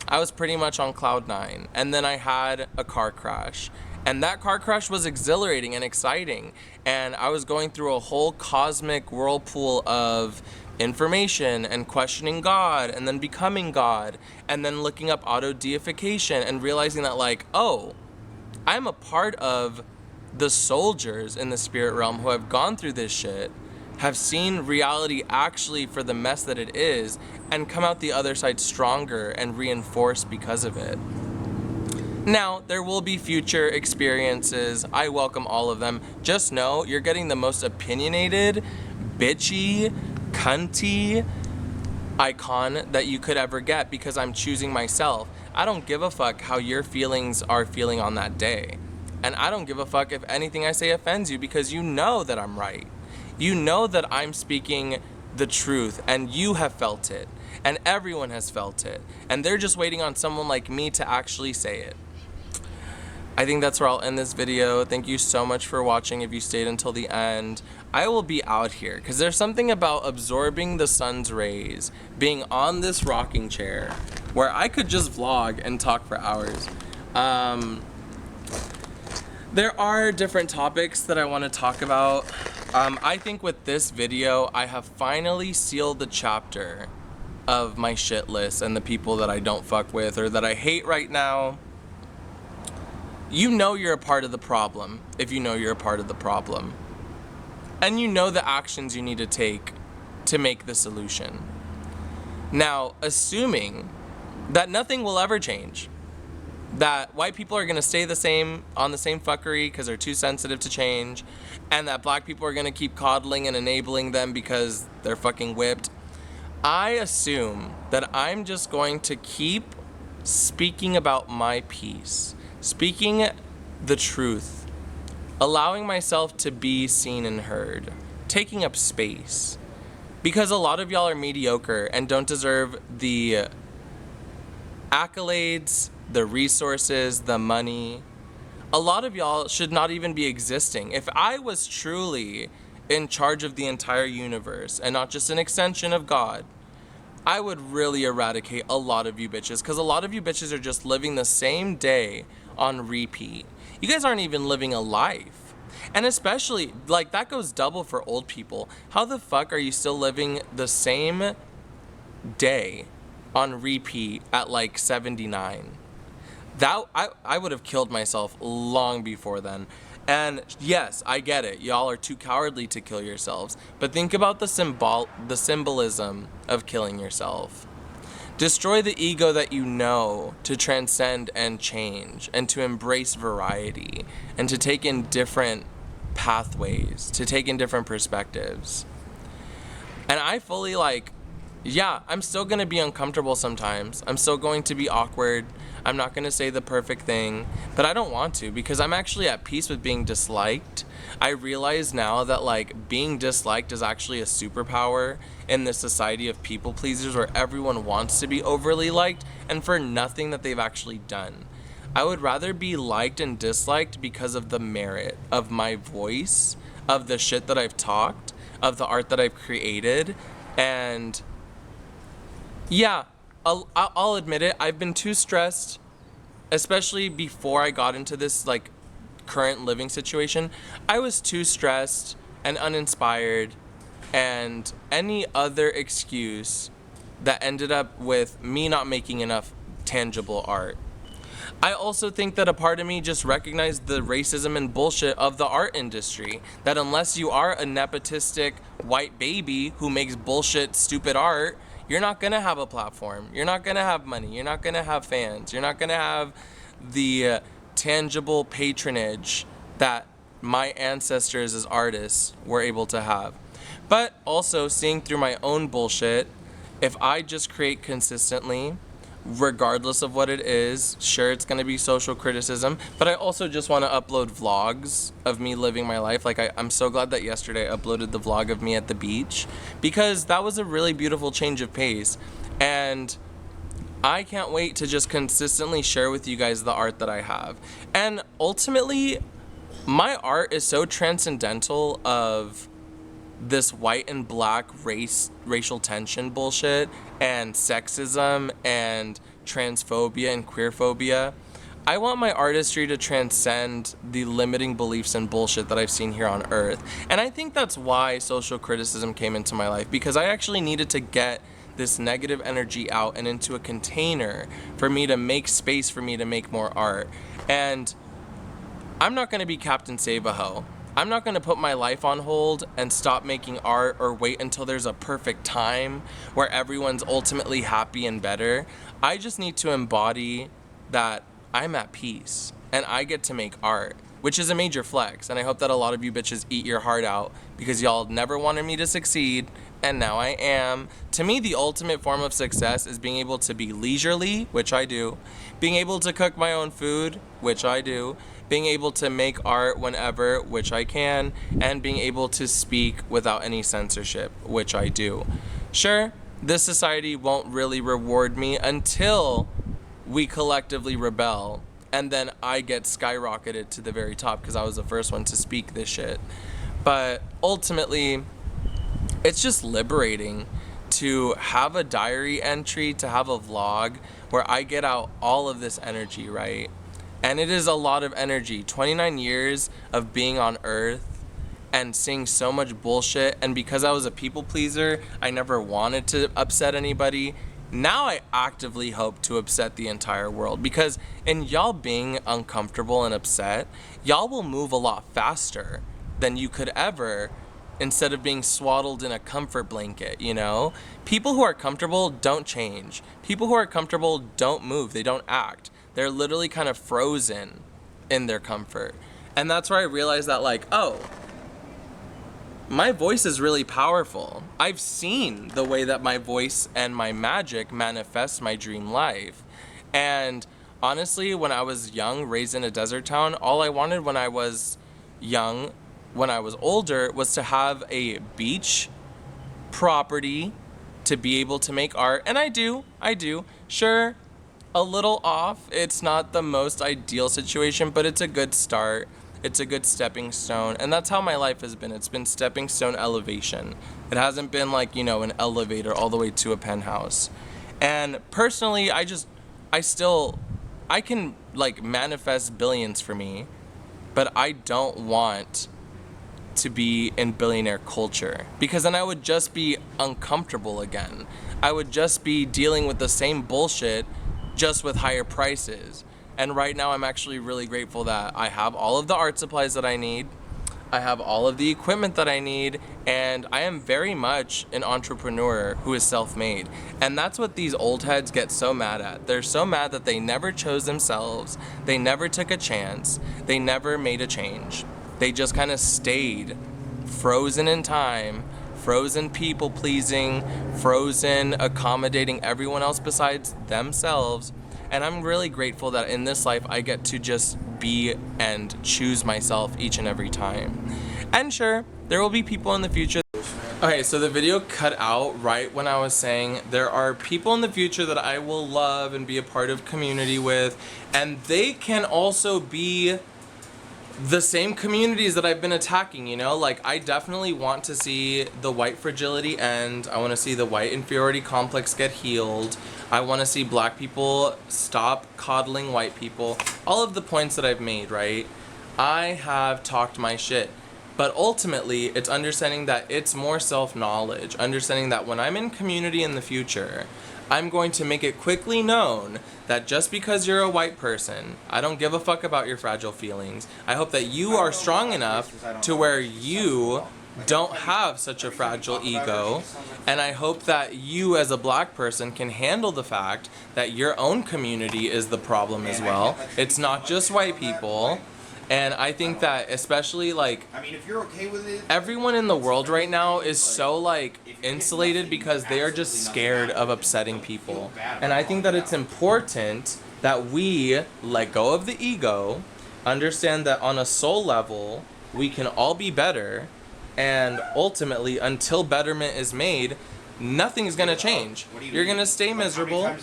I was pretty much on cloud 9. And then I had a car crash. And that car crash was exhilarating and exciting. And I was going through a whole cosmic whirlpool of information and questioning God and then becoming God and then looking up auto deification and realizing that, like, oh, I'm a part of the soldiers in the spirit realm who have gone through this shit, have seen reality actually for the mess that it is, and come out the other side stronger and reinforced because of it. Now, there will be future experiences. I welcome all of them. Just know you're getting the most opinionated, bitchy, cunty icon that you could ever get because I'm choosing myself. I don't give a fuck how your feelings are feeling on that day. And I don't give a fuck if anything I say offends you because you know that I'm right. You know that I'm speaking the truth and you have felt it and everyone has felt it and they're just waiting on someone like me to actually say it. I think that's where I'll end this video. Thank you so much for watching if you stayed until the end. I will be out here because there's something about absorbing the sun's rays, being on this rocking chair where I could just vlog and talk for hours. There are different topics that I want to talk about. I think with this video, I have finally sealed the chapter of my shit list and the people that I don't fuck with or that I hate right now. You know you're a part of the problem if you know you're a part of the problem. And you know the actions you need to take to make the solution. Now, assuming that nothing will ever change, that white people are gonna stay the same on the same fuckery because they're too sensitive to change, and that black people are gonna keep coddling and enabling them because they're fucking whipped, I assume that I'm just going to keep speaking about my piece. Speaking the truth, allowing myself to be seen and heard, taking up space. Because a lot of y'all are mediocre and don't deserve the accolades, the resources, the money. A lot of y'all should not even be existing. If I was truly in charge of the entire universe and not just an extension of God, I would really eradicate a lot of you bitches because a lot of you bitches are just living the same day on repeat. You guys aren't even living a life. And especially, like, that goes double for old people. How the fuck are you still living the same day on repeat at like 79? That I would have killed myself long before then. And yes, I get it. Y'all are too cowardly to kill yourselves. But think about the symbolism of killing yourself. Destroy the ego that you know to transcend and change and to embrace variety and to take in different pathways, to take in different perspectives. And I fully yeah, I'm still gonna be uncomfortable sometimes. I'm still going to be awkward. I'm not gonna say the perfect thing, but I don't want to because I'm actually at peace with being disliked. I realize now that being disliked is actually a superpower in this society of people pleasers where everyone wants to be overly liked and for nothing that they've actually done. I would rather be liked and disliked because of the merit of my voice, of the shit that I've talked, of the art that I've created, and yeah, I'll admit it, I've been too stressed, especially before I got into this current living situation. I was too stressed and uninspired and any other excuse that ended up with me not making enough tangible art. I also think that a part of me just recognized the racism and bullshit of the art industry. That unless you are a nepotistic white baby who makes bullshit, stupid art, you're not gonna have a platform. You're not gonna have money. You're not gonna have fans. You're not gonna have the tangible patronage that my ancestors as artists were able to have. But also seeing through my own bullshit, if I just create consistently, regardless of what it is, sure, it's gonna be social criticism, but I also just wanna upload vlogs of me living my life. I'm so glad that yesterday I uploaded the vlog of me at the beach because that was a really beautiful change of pace. And I can't wait to just consistently share with you guys the art that I have. And ultimately, my art is so transcendental of this white and black racial tension bullshit and sexism and transphobia and queerphobia. I want my artistry to transcend the limiting beliefs and bullshit that I've seen here on earth. And I think that's why social criticism came into my life, because I actually needed to get this negative energy out and into a container for me to make space for me to make more art. And I'm not going to be Captain Save-A-Ho. I'm not going to put my life on hold and stop making art or wait until there's a perfect time where everyone's ultimately happy and better. I just need to embody that I'm at peace and I get to make art, which is a major flex. And I hope that a lot of you bitches eat your heart out because y'all never wanted me to succeed, and now I am. To me, the ultimate form of success is being able to be leisurely, which I do, being able to cook my own food, which I do, being able to make art whenever, which I can, and being able to speak without any censorship, which I do. Sure, this society won't really reward me until we collectively rebel, and then I get skyrocketed to the very top because I was the first one to speak this shit. But ultimately, it's just liberating to have a diary entry, to have a vlog where I get out all of this energy, right? And it is a lot of energy. 29 years of being on Earth and seeing so much bullshit, and because I was a people pleaser, I never wanted to upset anybody. Now I actively hope to upset the entire world, because in y'all being uncomfortable and upset, y'all will move a lot faster than you could ever, instead of being swaddled in a comfort blanket, you know? People who are comfortable don't change. People who are comfortable don't move, they don't act. They're literally kind of frozen in their comfort. And that's where I realized that, like, oh, my voice is really powerful. I've seen the way that my voice and my magic manifests my dream life. And honestly, when I was young, raised in a desert town, all I wanted when I was young, when I was older, was to have a beach property to be able to make art. And I do. Sure, a little off. It's not the most ideal situation, but it's a good start. It's a good stepping stone. And that's how my life has been. It's been stepping stone elevation. It hasn't been like, you know, an elevator all the way to a penthouse. And personally, I can like manifest billions for me, but I don't want to be in billionaire culture, because then I would just be uncomfortable again. I would just be dealing with the same bullshit, just with higher prices. And right now I'm actually really grateful that I have all of the art supplies that I need. I have all of the equipment that I need, and I am very much an entrepreneur who is self-made. And that's what these old heads get so mad at. They're so mad that they never chose themselves, they never took a chance, they never made a change. They just kind of stayed frozen in time, frozen people pleasing, frozen accommodating everyone else besides themselves. And I'm really grateful that in this life I get to just be and choose myself each and every time. And sure, there will be people in the future. Okay, so the video cut out right when I was saying there are people in the future that I will love and be a part of community with, and they can also be the same communities that I've been attacking, you know? Like, I definitely want to see the white fragility end. I want to see the white inferiority complex get healed. I want to see black people stop coddling white people. All of the points that I've made, right? I have talked my shit. But ultimately, it's understanding that it's more self-knowledge. Understanding that when I'm in community in the future, I'm going to make it quickly known that just because you're a white person, I don't give a fuck about your fragile feelings. I hope that you are strong enough to where you don't have such a fragile ego. And I hope that you as a black person can handle the fact that your own community is the problem as well. It's not just white people. And I think that especially like,
I mean, if you're okay with it,
everyone in the world right now is so like insulated because they are just scared of upsetting people. And I think that it's important that we let go of the ego, understand that on a soul level, we can all be better, and ultimately, until betterment is made, nothing is gonna change. You're gonna stay miserable,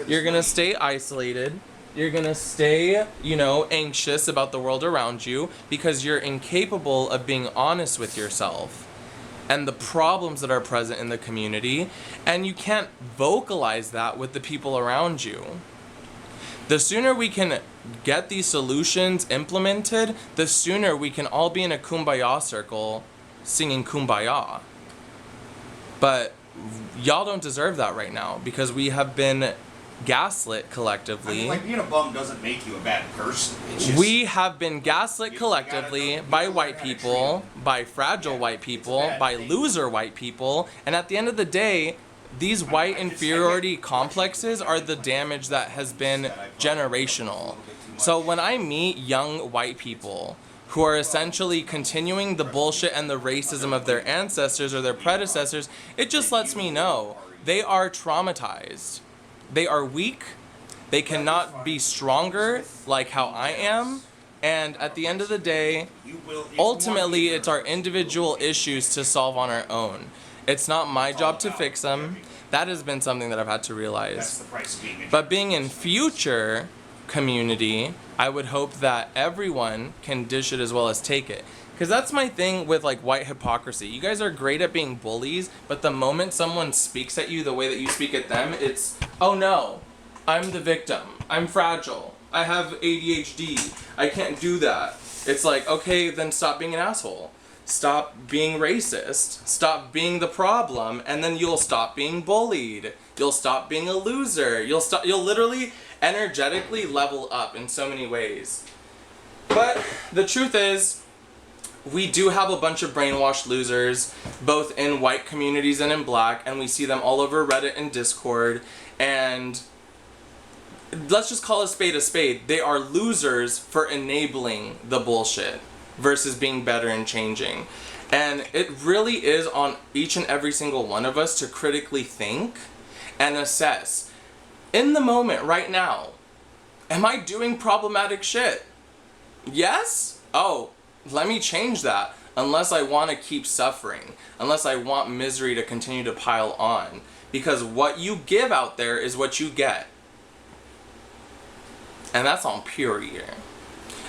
you're gonna stay isolated, you're gonna stay, you know, anxious about the world around you because you're incapable of being honest with yourself and the problems that are present in the community, and you can't vocalize that with the people around you. The sooner we can get these solutions implemented, the sooner we can all be in a kumbaya circle singing kumbaya. But y'all don't deserve that right now because we have been gaslit collectively.
I mean, like, being a bum doesn't make you a bad person. It's just,
we have been gaslit collectively by white people, by fragile white people, by loser white people, and at the end of the day, these white inferiority complexes are the damage that has been generational. So when I meet young white people who are essentially continuing the bullshit and the racism of their ancestors or their predecessors, it just lets me know they are traumatized. They are weak. They cannot be stronger like how I am. And at the end of the day, ultimately, it's our individual issues to solve on our own. It's not my job to fix them. That has been something that I've had to realize. But being in future community, I would hope that everyone can dish it as well as take it. Because that's my thing with like white hypocrisy. You guys are great at being bullies, but the moment someone speaks at you the way that you speak at them, it's, oh no, I'm the victim. I'm fragile. I have ADHD. I can't do that. It's like, okay, then stop being an asshole. Stop being racist. Stop being the problem, and then you'll stop being bullied. You'll stop being a loser. You'll literally energetically level up in so many ways. But the truth is, we do have a bunch of brainwashed losers, both in white communities and in black, and we see them all over Reddit and Discord, and let's just call a spade a spade. They are losers for enabling the bullshit versus being better and changing. And it really is on each and every single one of us to critically think and assess. In the moment, right now, am I doing problematic shit? Yes? Oh, let me change that. Unless I want to keep suffering. Unless I want misery to continue to pile on. Because what you give out there is what you get. And that's on pure year.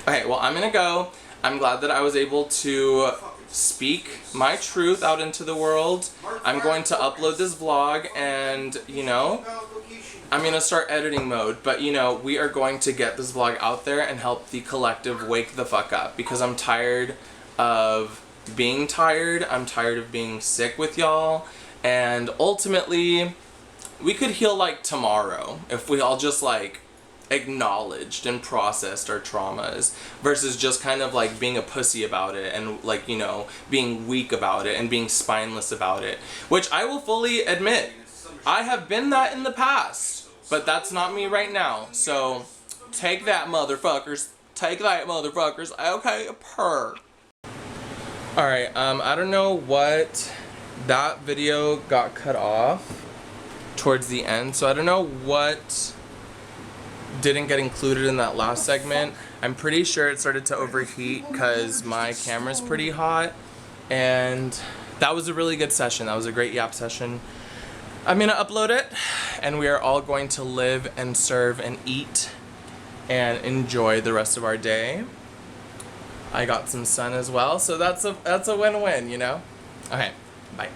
Okay, well, I'm gonna go. I'm glad that I was able to speak my truth out into the world. I'm going to upload this vlog and, you know, I'm going to start editing mode. But, you know, we are going to get this vlog out there and help the collective wake the fuck up. Because I'm tired of being tired. I'm tired of being sick with y'all. And ultimately, we could heal like tomorrow if we all just like acknowledged and processed our traumas versus just kind of like being a pussy about it and like, you know, being weak about it and being spineless about it, which I will fully admit I have been that in the past, but that's not me right now. So take that, motherfuckers. Take that, motherfuckers. Okay, purr. Alright, I don't know what, that video got cut off towards the end, so I don't know what didn't get included in that last segment. I'm pretty sure it started to overheat because my camera's pretty hot, and that was a really good session. That was a great yap session. I'm gonna upload it, and we are all going to live and serve and eat and enjoy the rest of our day. I got some sun as well, so that's a win-win, you know? Okay, bye.